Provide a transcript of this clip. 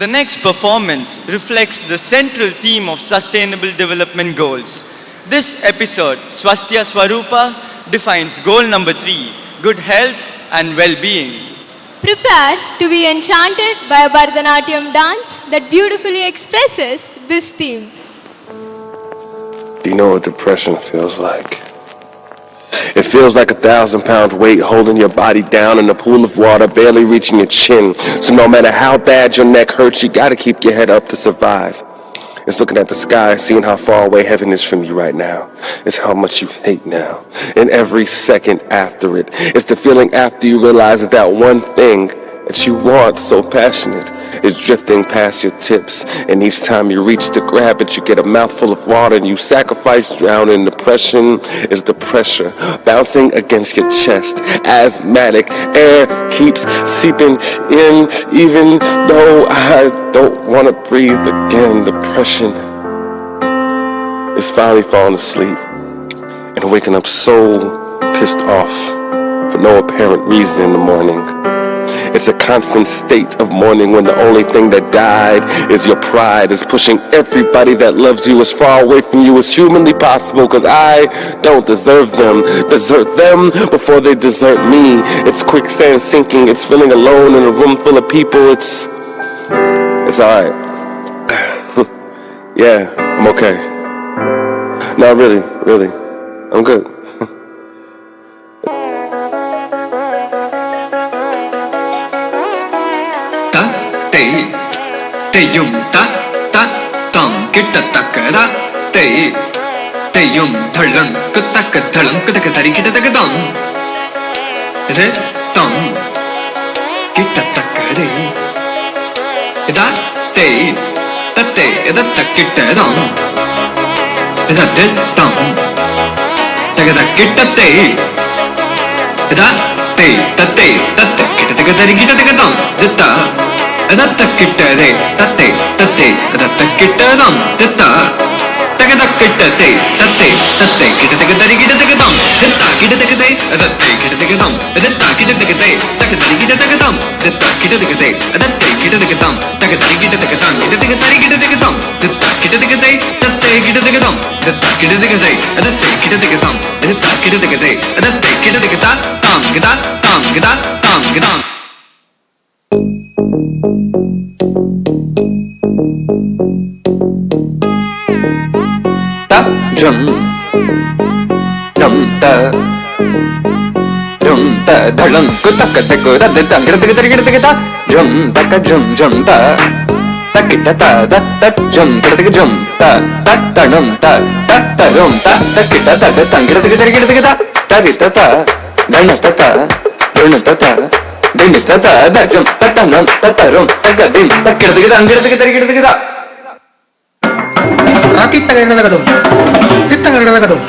The next performance reflects the central theme of Sustainable Development Goals. This episode, Swasthya Swarupa, defines goal number 3, good health and well-being. Prepare to be enchanted by a Bharatanatyam dance that beautifully expresses this theme. Do you know what depression feels like? It feels like 1,000-pound weight holding your body down in a pool of water, barely reaching your chin. So no matter how bad your neck hurts, you gotta keep your head up to survive. It's looking at the sky, seeing how far away heaven is from you right now. It's how much you hate now. And every second after it. It's the feeling after you realize that one thing that you want so passionate is drifting past your tips. And each time you reach to grab it, you get a mouthful of water and you sacrifice drowning. Depression is the pressure bouncing against your chest. Asthmatic air keeps seeping in, even though I don't want to breathe again. Depression is finally falling asleep and waking up so pissed off for no apparent reason in the morning. It's a constant state of mourning when the only thing that died is your pride, is pushing everybody that loves you as far away from you as humanly possible, because I don't deserve them. Desert them before they desert me. It's quicksand sinking. It's feeling alone in a room full of people. It's alright. Yeah, I'm okay. No, really, I'm good. Te yum ta tong kita takara te yum dhalang kutak tari kita takadam re tong kita takare ida te ida takita dam ida te tong takada kita te ida te kita takadari kita takadam dita adatta kittade tatte adatta kittadam ditta tagada kittate tatte kittakadari kittakadam ditta kittakade adatte kittakadam ditta kittakade tagadari kittakadam ditta kittakade adatte kittakadam tagadari kittakadam kittakadari kittakadam ditta kittakade tatte kittakadam ditta kittakade adatte kittakadam ditta kittakade adatte kittakada tang gidam dhalang kutak takura de tangira tikita jum taka jum ta takita ta dat jum tikita jum ta tanum ta tarum ta takita ta tangira tikita tarita ta danasta ta dunasta ta dinista ta da jum tatanum tatarum tagadim takira tikita Rakit tagadum tittangadum tagadum